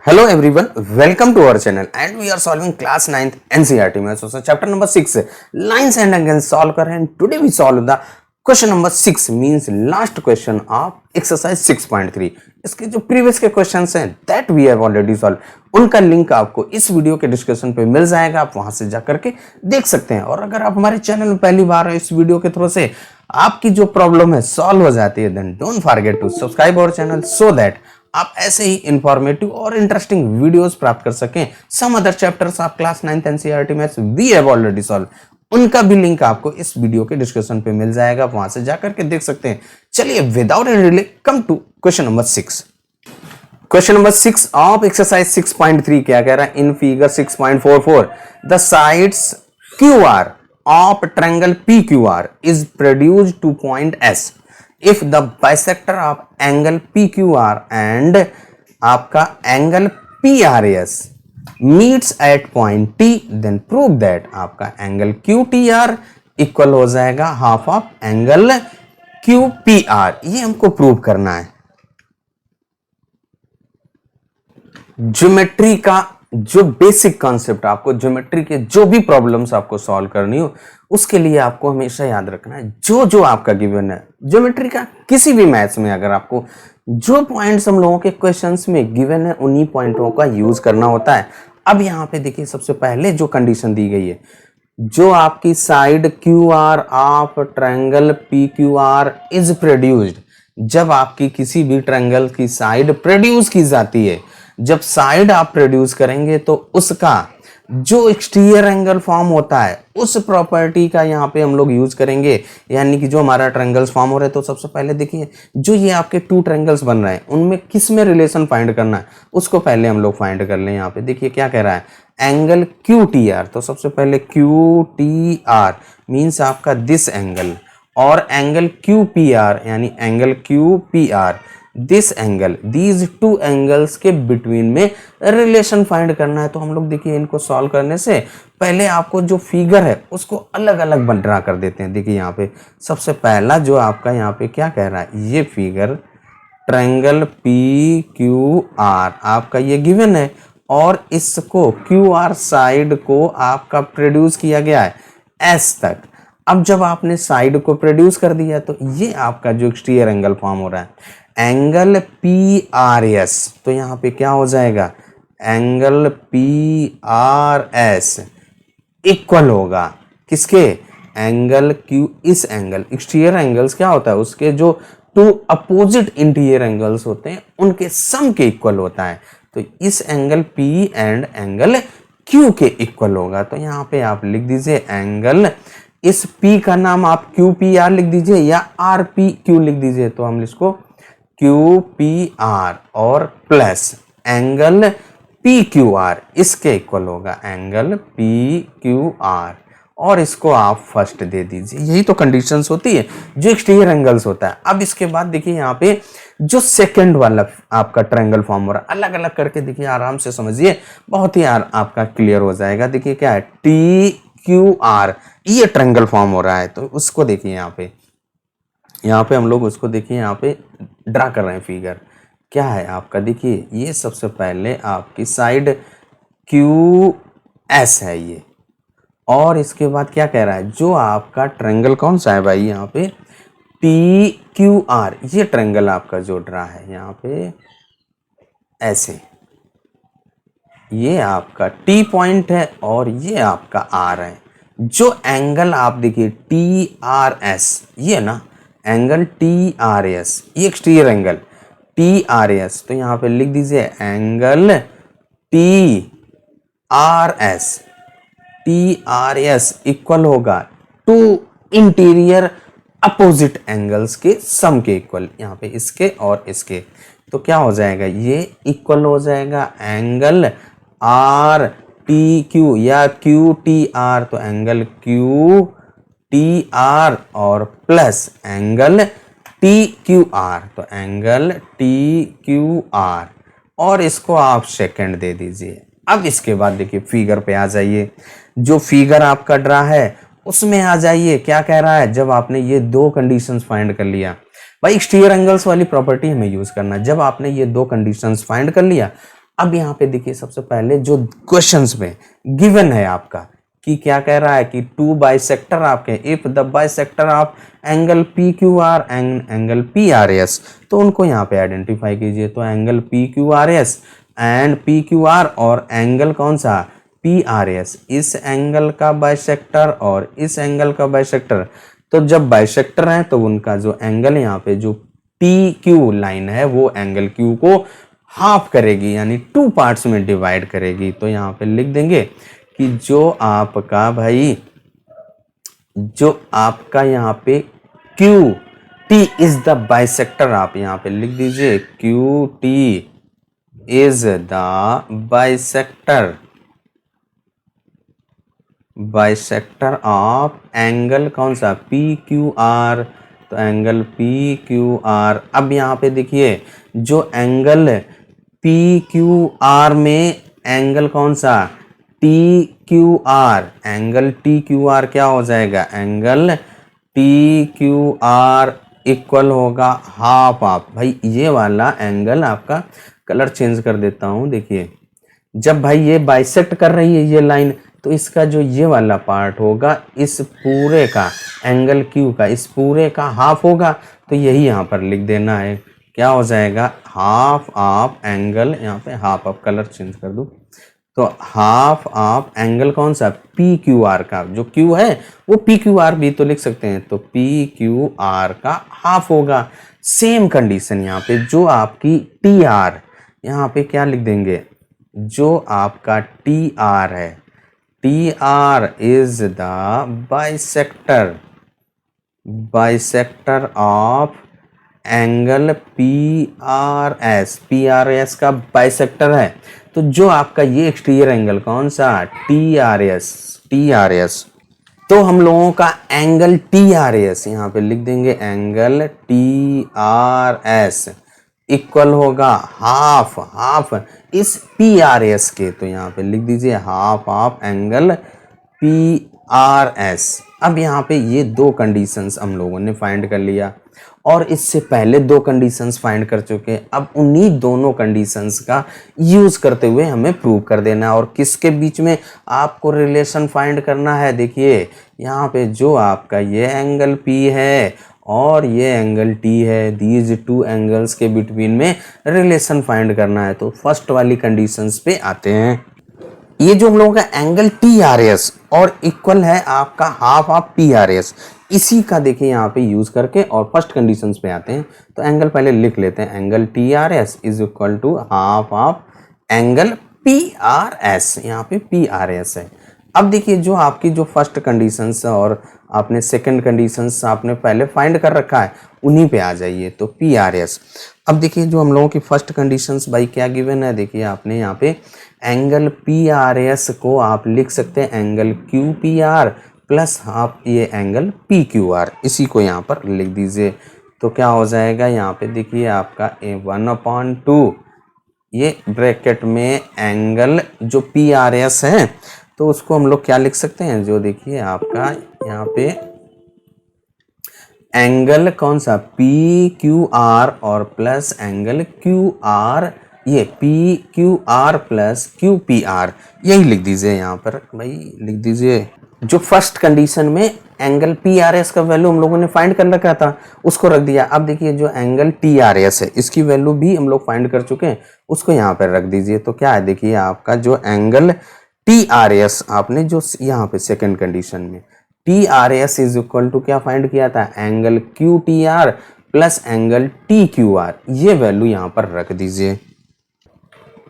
Hello everyone, welcome to our channel and we are solving class 9th NCERT में chapter number 6 lines and angles solve कर रहे हैं. Today we solve the question number 6 means last question of exercise 6.3. इसके जो previous के questions हैं that we have already solved उनका link आपको इस वीडियो के डिस्क्रिप्शन पे मिल जाएगा, आप वहां से जाकर के देख सकते हैं. और अगर आप हमारे चैनल में पहली बार इस वीडियो के थ्रू से आपकी जो प्रॉब्लम है सॉल्व हो जाती है then don't forget to subscribe our channel so that आप ऐसे ही इंफॉर्मेटिव और इंटरेस्टिंग वीडियोस प्राप्त कर सकें. Some other chapters of class 9th NCERT maths we have already solve, उनका भी लिंक आपको इस वीडियो के डिस्क्रिप्शन पे मिल जाएगा, वहां से जाकर के देख सकते हैं. चलिए without any delay come to question number 6. Question number 6 of exercise 6.3 क्या कह रहा है? In figure 6.44 the sides QR of triangle PQR is produced to point S. If the bisector of angle PQR and आपका angle PRS meets at point T, then prove that आपका angle QTR equal हो जाएगा half of angle QPR. ये हमको prove करना है. Geometry का जो बेसिक कॉन्सेप्ट, आपको ज्योमेट्री के जो भी प्रॉब्लम्स आपको सॉल्व करनी हो उसके लिए आपको हमेशा याद रखना है जो आपका गिवन है ज्योमेट्री का. किसी भी मैथ्स में अगर आपको जो पॉइंट्स हम लोगों के क्वेश्चंस में गिवन है उन्हीं पॉइंटों का यूज करना होता है. अब यहाँ पे देखिए सबसे पहले जो कंडीशन दी गई है, जो आपकी side QR of triangle PQR is produced, जब आपकी किसी भी ट्रायंगल की साइड प्रोड्यूस की जाती है, जब साइड आप प्रोड्यूस करेंगे तो उसका जो एक्सटीरियर एंगल फॉर्म होता है उस प्रॉपर्टी का यहाँ पे हम लोग यूज करेंगे. यानी कि जो हमारा ट्रायंगल्स फॉर्म हो रहे हैं तो सबसे पहले देखिए जो ये आपके टू ट्रायंगल्स बन रहे हैं उनमें किस में रिलेशन फाइंड करना है उसको पहले हम लोग फाइंड कर लें. यहाँ पे देखिए क्या कह रहा है, एंगल QTR. तो सबसे पहले QTR मीन्स आपका दिस एंगल, और एंगल QPR यानी angle QPR this angle. These two angles के बिटवीन में रिलेशन फाइंड करना है. तो हम लोग देखिए इनको सॉल्व करने से पहले आपको जो फिगर है उसको अलग अलग ड्रा कर देते हैं. देखिए यहाँ पे सबसे पहला जो आपका यहाँ पे क्या कह रहा है, ये फिगर ट्रायंगल PQR आपका ये गिवन है और इसको QR साइड को आपका प्रोड्यूस किया गया है S तक. अब जब आपने साइड को प्रोड्यूस कर दिया तो ये आपका जो एक्सटीरियर एंगल फॉर्म हो रहा है एंगल PRS. तो यहाँ पे क्या हो जाएगा, एंगल PRS इक्वल होगा किसके, एंगल Q. इस एंगल एक्सटीरियर एंगल्स क्या होता है, उसके जो टू अपोजिट इंटीरियर एंगल्स होते हैं उनके सम के इक्वल होता है. तो इस angle P and angle Q के इक्वल होगा. तो यहाँ पे आप लिख दीजिए एंगल, इस P का नाम आप QPR लिख दीजिए या RPQ लिख दीजिए. तो हम इसको QPR और प्लस एंगल PQR इसके इक्वल होगा एंगल PQR, और इसको आप फर्स्ट दे दीजिए. यही तो कंडीशंस होती है जो एक्सटीरियर एंगल्स होता है. अब इसके बाद देखिए यहाँ पे जो सेकंड वाला आपका ट्रायंगल फॉर्म हो रहा है, अलग अलग करके देखिए आराम से समझिए, बहुत ही आपका क्लियर हो जाएगा. देखिए क्या है TQR, ये ट्रायंगल फॉर्म हो रहा है. तो उसको देखिए यहाँ पे हम लोग उसको देखिए यहाँ पे ड्रा कर रहे हैं. फिगर क्या है आपका, देखिए ये सबसे पहले आपकी साइड QS है ये, और इसके बाद क्या कह रहा है, जो आपका ट्रायंगल कौन सा है भाई यहाँ पे PQR, ये ट्रायंगल आपका जो ड्रा है यहाँ पे ऐसे, ये आपका T पॉइंट है और ये आपका R है. जो एंगल आप देखिए TRS, ये ना एंगल TRS, ये एक्सटीरियर एंगल TRS. तो यहाँ पे लिख दीजिए एंगल TRS इक्वल होगा टू इंटीरियर अपोजिट एंगल्स के सम के इक्वल. यहाँ पे इसके और इसके, तो क्या हो जाएगा, ये इक्वल हो जाएगा एंगल RTQ या QTR. तो एंगल QTR और प्लस एंगल TQR. तो एंगल TQR और इसको आप सेकंड दे दीजिए. अब इसके बाद देखिए फिगर पे आ जाइए, जो फिगर आपका ड्रा है उसमें आ जाइए. क्या कह रहा है, जब आपने ये दो कंडीशंस फाइंड कर लिया, भाई एक्सटीरियर एंगल्स वाली प्रॉपर्टी हमें यूज करना है. जब आपने ये दो कंडीशंस फाइंड कर लिया, अब यहाँ पे देखिए सबसे पहले जो क्वेश्चंस में गिवन है आपका कि क्या कह रहा है कि टू बाइसेक्टर आपके, if the bisector of angle P Q are and angle P R S, तो उनको यहाँ पे आइडेंटिफाई कीजिए। तो angle P Q R S and P Q R और एंगल कौन सा पी आर एस, इस एंगल का बाइसेक्टर और इस एंगल का बाइसेक्टर। तो जब बाइसेक्टर है तो उनका जो एंगल यहाँ पे जो पी क्यू लाइन है वो एंगल क्यू को हाफ करेगी, यानी टू पार्ट्स में डिवाइड करेगी। तो यहाँ पे लिख देंगे कि जो आपका यहाँ पे Q T is the bisector, आप यहाँ पे लिख दीजिए Q T is the bisector of angle कौन सा पी क्यू आर, तो एंगल पी क्यू आर। अब यहाँ पे देखिए जो एंगल पी क्यू आर में एंगल कौन सा T Q are, angle T Q are क्या हो जाएगा, angle T Q are equal होगा हाफ ऑफ, भाई ये वाला एंगल आपका कलर चेंज कर देता हूं। देखिए जब भाई ये बाइसेक्ट कर रही है ये लाइन, तो इसका जो ये वाला पार्ट होगा इस पूरे का एंगल क्यू का इस पूरे का हाफ होगा। तो यही यहाँ पर लिख देना है, क्या हो जाएगा हाफ ऑफ एंगल, यहाँ पे हाफ ऑफ कलर चेंज कर दूं तो हाफ ऑफ एंगल कौन सा पी क्यू आर का, जो क्यू है वो पी क्यू आर भी तो लिख सकते हैं, तो पी क्यू आर का हाफ होगा। सेम कंडीशन यहाँ पे जो आपकी टी आर, यहाँ पे क्या लिख देंगे, जो आपका टी आर है, T R is the bisector of angle P R S का बाइसेक्टर है। तो जो आपका ये एक्सटीरियर एंगल कौन सा टी आर एस, तो हम लोगों का एंगल टी आर एस यहाँ पे लिख देंगे, angle T R S equal होगा हाफ इस पी आर एस के, तो यहाँ पे लिख दीजिए half of angle P R S. अब यहाँ पे ये दो कंडीशंस हम लोगों ने फाइंड कर लिया और इससे पहले दो कंडीशंस फाइंड कर चुके हैं। अब उन्हीं दोनों कंडीशंस का यूज करते हुए हमें प्रूव कर देना है। और किसके बीच में आपको रिलेशन फाइंड करना है, देखिए यहाँ पे जो आपका ये एंगल P है और ये एंगल T है, दीज टू एंगल्स के बिटवीन में रिलेशन फाइंड करना है। तो फर्स्ट वाली कंडीशंस पे आते हैं। ये जो हम लोगों का एंगल टी आर एस और इक्वल है आपका half of P R S, इसी का देखिए यहाँ पे यूज करके और फर्स्ट कंडीशंस पे आते हैं। तो एंगल पहले लिख लेते हैं, angle T R S is equal to half of angle P R S, यहाँ पे पी आर एस है। अब देखिए जो आपकी जो फर्स्ट कंडीशंस और आपने सेकंड कंडीशंस आपने पहले फाइंड कर रखा है उन्हीं पे आ जाइए। तो पी आर एस, अब देखिए जो हम लोगों की फर्स्ट कंडीशंस भाई क्या गिवन है, देखिए आपने यहाँ पे एंगल पी आर एस को आप लिख सकते हैं angle Q P are plus half ये एंगल पी क्यू आर, इसी को यहाँ पर लिख दीजिए। तो क्या हो जाएगा यहाँ पे देखिए आपका A1/2 ये ब्रैकेट में एंगल जो पी आर एस है तो उसको हम लोग क्या लिख सकते हैं, जो देखिए आपका यहाँ पे एंगल कौन सा पी क्यू आर और प्लस एंगल क्यू आर, ये P Q are plus Q P R, यही लिख दीजिए यहाँ पर भाई, लिख दीजिए। जो फर्स्ट कंडीशन में एंगल पी आर एस का वैल्यू हम लोगों ने फाइंड कर रखा था उसको रख दिया। अब देखिए जो एंगल टी आर एस है इसकी वैल्यू भी हम लोग फाइंड कर चुके हैं, उसको यहाँ पर रख दीजिए। तो क्या है देखिए आपका जो एंगल टी आर एस आपने जो यहाँ पे सेकेंड कंडीशन में T R S is equal to क्या फाइंड किया था, angle Q T R plus angle T Q R, ये वैल्यू यहाँ पर रख दीजिए।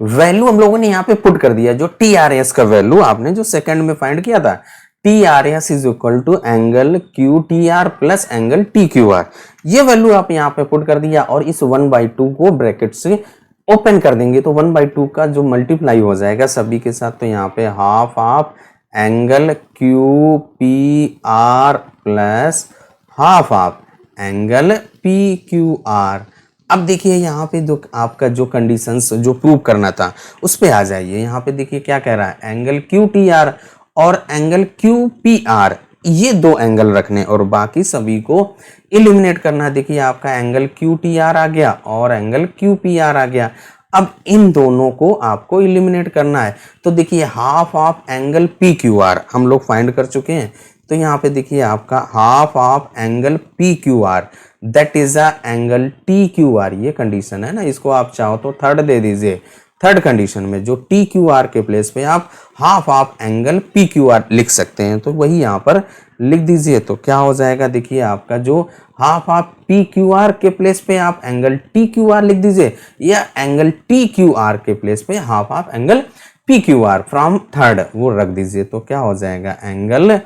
वैल्यू हम लोगों ने यहाँ पे पुट कर दिया, जो टी आर एस का वैल्यू आपने जो सेकंड में फाइंड किया था T R S is equal to angle Q T R plus angle T Q R, ये वैल्यू आप यहाँ पे पुट कर दिया और इस 1/2 को ब्रैकेट से ओपन कर देंगे तो 1/2 का जो मल्टीप्लाई हो जाएगा सभी के साथ। तो यहाँ पे half of angle Q P are plus half of angle P Q are. अब देखिए यहाँ पे जो आपका जो कंडीशंस जो प्रूव करना था उस पे आ जाइए। यहाँ पे देखिए क्या कह रहा है, एंगल क्यू टी आर और एंगल क्यू पी आर, ये दो एंगल रखने और बाकी सभी को इलिमिनेट करना। देखिए आपका एंगल क्यू टी आर आ गया और एंगल क्यू पी आर आ गया। अब इन दोनों को आपको इलिमिनेट करना है। तो देखिए half of angle P Q are हम लोग फाइंड कर चुके हैं। तो यहाँ पे देखिए आपका half of angle P Q are that is a angle T Q R, ये कंडीशन है ना, इसको आप चाहो तो थर्ड दे दीजिए। थर्ड कंडीशन में जो टी क्यू आर के प्लेस पे आप half of angle P Q R लिख सकते हैं, तो वही यहाँ पर लिख दीजिए। तो क्या हो जाएगा, देखिए आपका जो half of P Q R के प्लेस पे आप एंगल टी क्यू आर लिख दीजिए, या एंगल टी क्यू आर के प्लेस पे half of angle P Q R from third वो रख दीजिए। तो क्या हो जाएगा, angle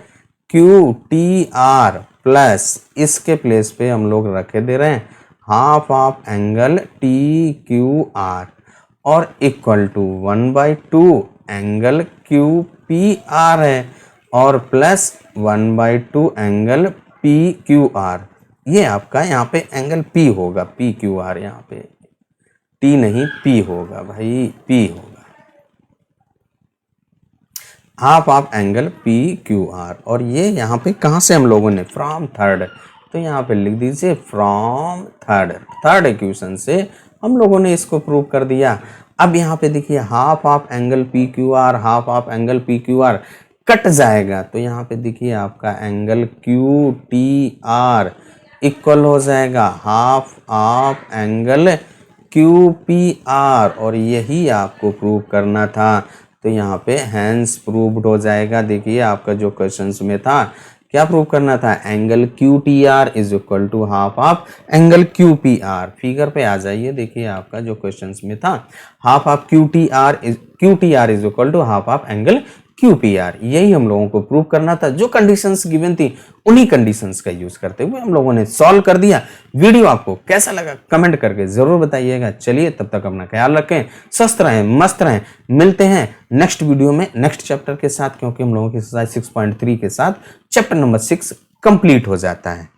Q T R plus इसके प्लेस पे हम लोग रखे दे रहे हैं half of angle T Q R और equal to 1/2 angle Q P are है और plus 1/2 angle P Q R. ये आपका यहाँ पे एंगल पी होगा, पी क्यू आर, यहाँ पे टी नहीं पी होगा भाई, पी होगा। Half of angle P Q R, और ये यहाँ पे कहाँ से हम लोगों ने, फ्रॉम थर्ड, तो यहाँ पे लिख दीजिए फ्रॉम थर्ड इक्वेशन से हम लोगों ने इसको प्रूव कर दिया। अब यहाँ पे देखिए half of angle P Q are, half of angle P Q are cut जाएगा, तो यहाँ पे देखिए आपका angle Q T are equal हो जाएगा half of angle Q P are, और यही आपको प्रूव करना था। तो यहाँ पे हैंस प्रूव्ड हो जाएगा। देखिए आपका जो क्वेश्चंस में था क्या प्रूव करना था, angle Q T R is equal to half of angle Q P R. Figure पे आ जाइए, देखिए आपका जो क्वेश्चंस में था half of Q T R is equal to half of angle Q P R, यही हम लोगों को प्रूव करना था। जो कंडीशंस गिवन थी उन्हीं कंडीशंस का यूज करते हुए हम लोगों ने सॉल्व कर दिया। वीडियो आपको कैसा लगा कमेंट करके जरूर बताइएगा। चलिए तब तक अपना ख्याल रखें, स्वस्थ रहें, मस्त रहें। मिलते हैं नेक्स्ट वीडियो में नेक्स्ट चैप्टर के साथ, क्योंकि हम लोगों की एक्सरसाइज 6.3 के साथ चैप्टर नंबर 6 कंप्लीट हो जाता है।